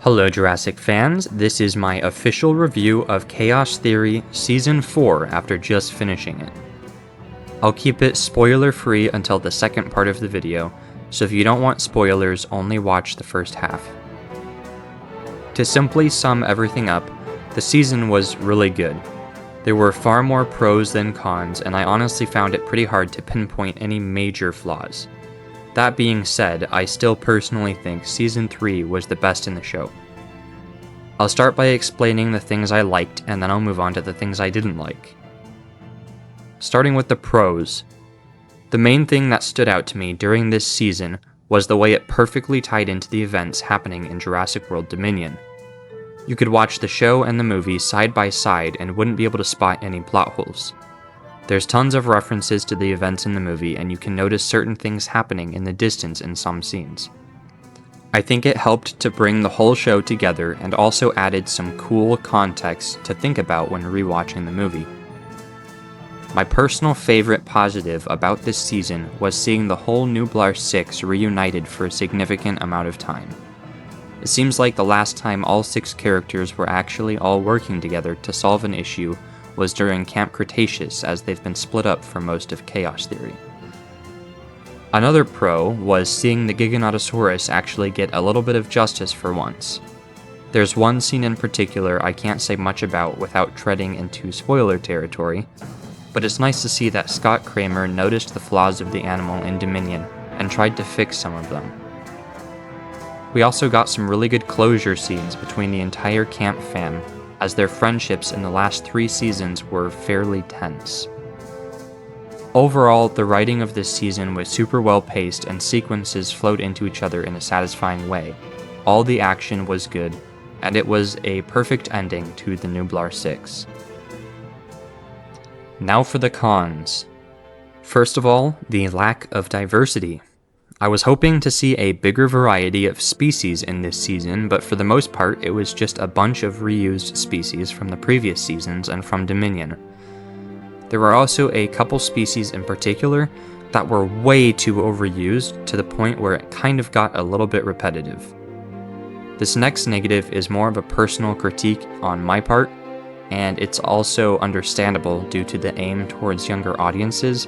Hello Jurassic fans, this is my official review of Chaos Theory Season 4 after just finishing it. I'll keep it spoiler free until the second part of the video, so if you don't want spoilers, only watch the first half. To simply sum everything up, the season was really good. There were far more pros than cons, and I honestly found it pretty hard to pinpoint any major flaws. That being said, I still personally think Season 3 was the best in the show. I'll start by explaining the things I liked, and then I'll move on to the things I didn't like. Starting with the pros. The main thing that stood out to me during this season was the way it perfectly tied into the events happening in Jurassic World Dominion. You could watch the show and the movie side by side and wouldn't be able to spot any plot holes. There's tons of references to the events in the movie, and you can notice certain things happening in the distance in some scenes. I think it helped to bring the whole show together and also added some cool context to think about when rewatching the movie. My personal favorite positive about this season was seeing the whole Nublar 6 reunited for a significant amount of time. It seems like the last time all 6 characters were actually all working together to solve an issue was during Camp Cretaceous, as they've been split up for most of Chaos Theory. Another pro was seeing the Giganotosaurus actually get a little bit of justice for once. There's one scene in particular I can't say much about without treading into spoiler territory, but it's nice to see that Scott Kramer noticed the flaws of the animal in Dominion and tried to fix some of them. We also got some really good closure scenes between the entire camp fam, as their friendships in the last 3 seasons were fairly tense. Overall, the writing of this season was super well paced and sequences flowed into each other in a satisfying way. All the action was good, and it was a perfect ending to the Nublar 6. Now for the cons. First of all, the lack of diversity. I was hoping to see a bigger variety of species in this season, but for the most part it was just a bunch of reused species from the previous seasons and from Dominion. There were also a couple species in particular that were way too overused to the point where it kind of got a little bit repetitive. This next negative is more of a personal critique on my part, and it's also understandable due to the aim towards younger audiences,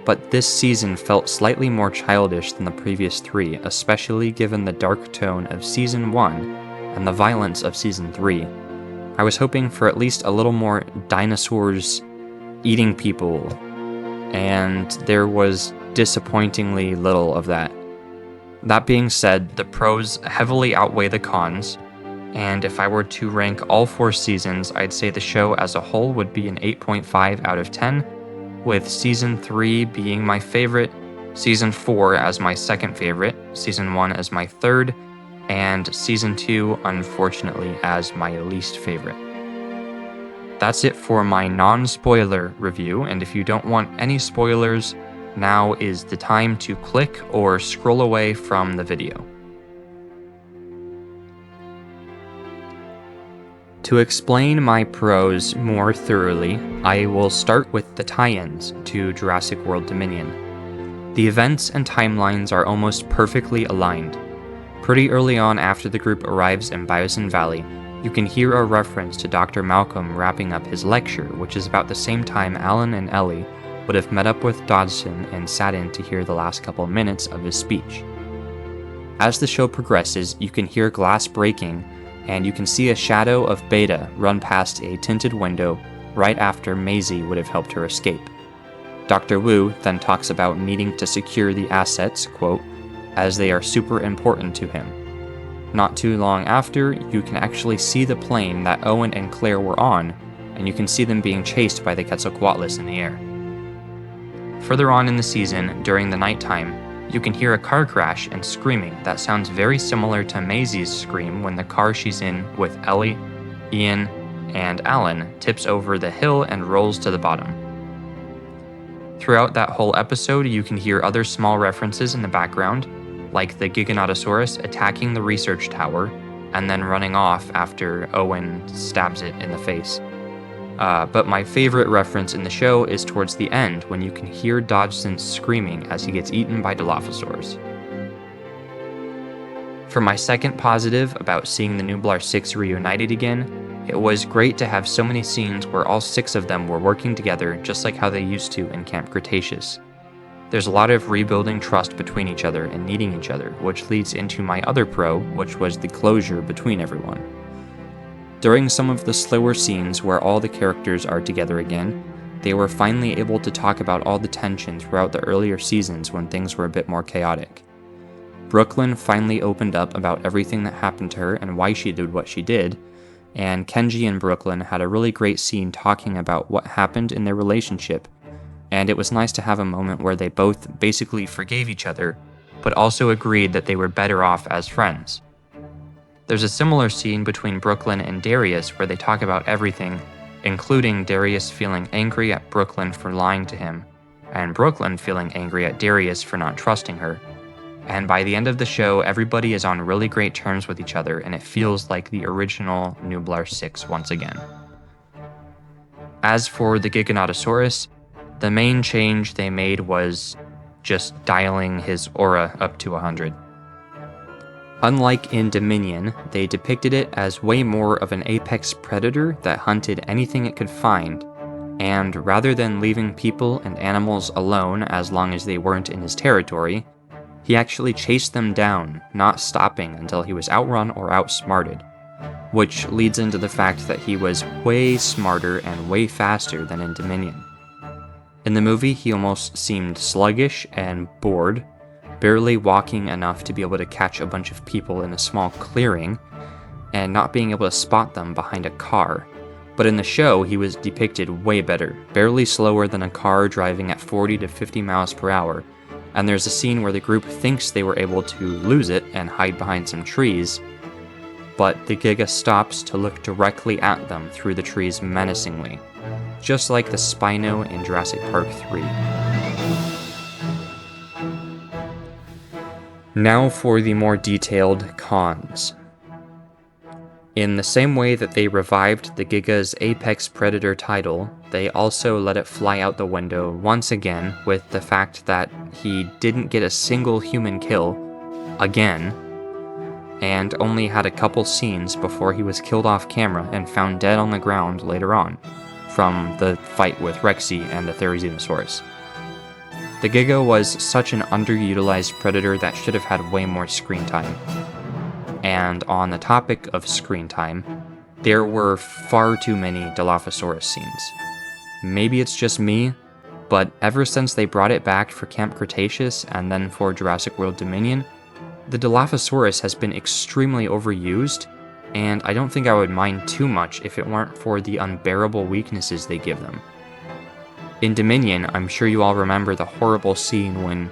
but this season felt slightly more childish than the previous 3, especially given the dark tone of Season 1 and the violence of Season 3. I was hoping for at least a little more dinosaurs eating people, and there was disappointingly little of that. That being said, the pros heavily outweigh the cons, and if I were to rank all 4 seasons, I'd say the show as a whole would be an 8.5 out of 10, with Season 3 being my favorite, Season 4 as my second favorite, Season 1 as my third, and Season 2, unfortunately, as my least favorite. That's it for my non-spoiler review, and if you don't want any spoilers, now is the time to click or scroll away from the video. To explain my pros more thoroughly, I will start with the tie-ins to Jurassic World Dominion. The events and timelines are almost perfectly aligned. Pretty early on after the group arrives in Biosin Valley, you can hear a reference to Dr. Malcolm wrapping up his lecture, which is about the same time Alan and Ellie would have met up with Dodson and sat in to hear the last couple minutes of his speech. As the show progresses, you can hear glass breaking, and you can see a shadow of Beta run past a tinted window right after Maisie would have helped her escape. Dr. Wu then talks about needing to secure the assets, quote, as they are super important to him. Not too long after, you can actually see the plane that Owen and Claire were on, and you can see them being chased by the Quetzalcoatlus in the air. Further on in the season, during the nighttime, you can hear a car crash and screaming that sounds very similar to Maisie's scream when the car she's in with Ellie, Ian, and Alan tips over the hill and rolls to the bottom. Throughout that whole episode, you can hear other small references in the background, like the Giganotosaurus attacking the research tower and then running off after Owen stabs it in the face. But my favorite reference in the show is towards the end when you can hear Dodgson screaming as he gets eaten by Dilophosaurs. For my second positive about seeing the Nublar 6 reunited again, it was great to have so many scenes where all 6 of them were working together just like how they used to in Camp Cretaceous. There's a lot of rebuilding trust between each other and needing each other, which leads into my other pro, which was the closure between everyone. During some of the slower scenes where all the characters are together again, they were finally able to talk about all the tension throughout the earlier seasons when things were a bit more chaotic. Brooklyn finally opened up about everything that happened to her and why she did what she did, and Kenji and Brooklyn had a really great scene talking about what happened in their relationship, and it was nice to have a moment where they both basically forgave each other, but also agreed that they were better off as friends. There's a similar scene between Brooklyn and Darius where they talk about everything, including Darius feeling angry at Brooklyn for lying to him, and Brooklyn feeling angry at Darius for not trusting her. And by the end of the show, everybody is on really great terms with each other, and it feels like the original Nublar 6 once again. As for the Giganotosaurus, the main change they made was just dialing his aura up to 100. Unlike in Dominion, they depicted it as way more of an apex predator that hunted anything it could find, and rather than leaving people and animals alone as long as they weren't in his territory, he actually chased them down, not stopping until he was outrun or outsmarted, which leads into the fact that he was way smarter and way faster than in Dominion. In the movie, he almost seemed sluggish and bored, barely walking enough to be able to catch a bunch of people in a small clearing, and not being able to spot them behind a car. But in the show, he was depicted way better, barely slower than a car driving at 40 to 50 miles per hour, and there's a scene where the group thinks they were able to lose it and hide behind some trees, but the Giga stops to look directly at them through the trees menacingly, just like the Spino in Jurassic Park 3. Now for the more detailed cons. In the same way that they revived the Giga's Apex Predator title, they also let it fly out the window once again with the fact that he didn't get a single human kill, again, and only had a couple scenes before he was killed off camera and found dead on the ground later on, from the fight with Rexy and the Therizinosaurus. The Giga was such an underutilized predator that should have had way more screen time. And on the topic of screen time, there were far too many Dilophosaurus scenes. Maybe it's just me, but ever since they brought it back for Camp Cretaceous and then for Jurassic World Dominion, the Dilophosaurus has been extremely overused, and I don't think I would mind too much if it weren't for the unbearable weaknesses they give them. In Dominion, I'm sure you all remember the horrible scene when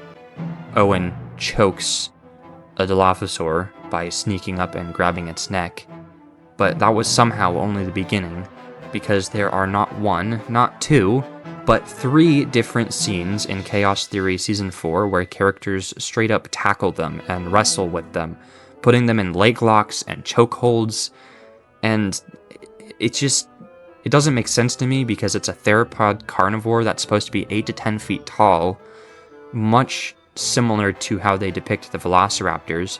Owen chokes a Dilophosaur by sneaking up and grabbing its neck, but that was somehow only the beginning, because there are not one, not two, but 3 different scenes in Chaos Theory Season 4 where characters straight up tackle them and wrestle with them, putting them in leg locks and chokeholds, and it doesn't make sense to me because it's a theropod carnivore that's supposed to be 8 to 10 feet tall, much similar to how they depict the velociraptors,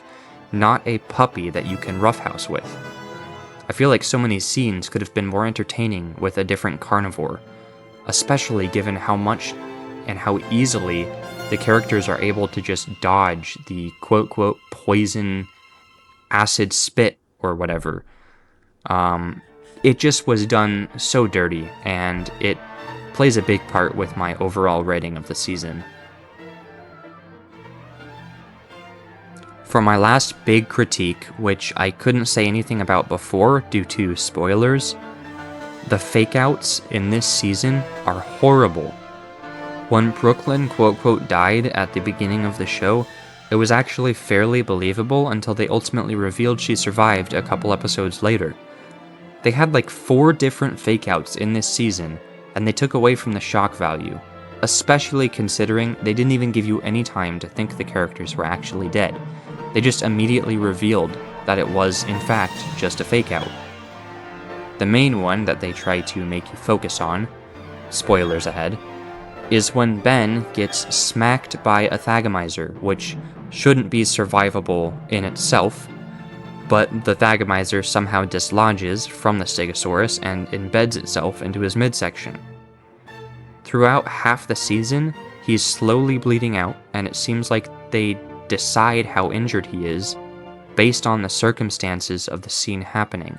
not a puppy that you can roughhouse with. I feel like so many scenes could have been more entertaining with a different carnivore, especially given how much and how easily the characters are able to just dodge the quote-quote poison acid spit or whatever. It just was done so dirty, and it plays a big part with my overall rating of the season. For my last big critique, which I couldn't say anything about before due to spoilers, the fake-outs in this season are horrible. When Brooklyn quote-quote died at the beginning of the show, it was actually fairly believable until they ultimately revealed she survived a couple episodes later. They had like 4 different fake-outs in this season, and they took away from the shock value, especially considering they didn't even give you any time to think the characters were actually dead. They just immediately revealed that it was, in fact, just a fake-out. The main one that they try to make you focus on, spoilers ahead, is when Ben gets smacked by a Thagomizer, which shouldn't be survivable in itself, but the Thagomizer somehow dislodges from the Stegosaurus and embeds itself into his midsection. Throughout half the season, he's slowly bleeding out, and it seems like they decide how injured he is based on the circumstances of the scene happening,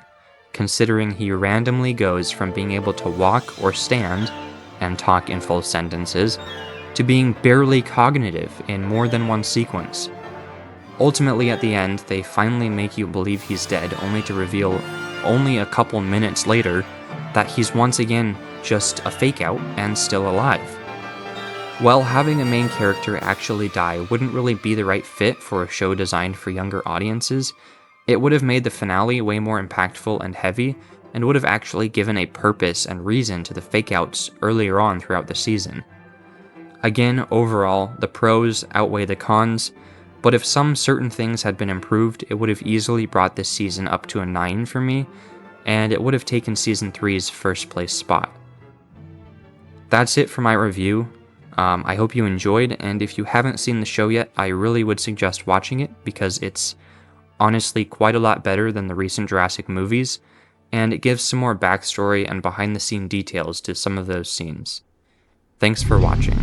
considering he randomly goes from being able to walk or stand and talk in full sentences to being barely cognitive in more than one sequence. Ultimately, at the end, they finally make you believe he's dead, only to reveal only a couple minutes later that he's once again just a fake out and still alive. While having a main character actually die wouldn't really be the right fit for a show designed for younger audiences, it would have made the finale way more impactful and heavy, and would have actually given a purpose and reason to the fake outs earlier on throughout the season. Again, overall, the pros outweigh the cons, but if some certain things had been improved, it would have easily brought this season up to a 9 for me, and it would have taken Season 3's first place spot. That's it for my review. I hope you enjoyed, and if you haven't seen the show yet, I really would suggest watching it, because it's honestly quite a lot better than the recent Jurassic movies, and it gives some more backstory and behind-the-scene details to some of those scenes. Thanks for watching.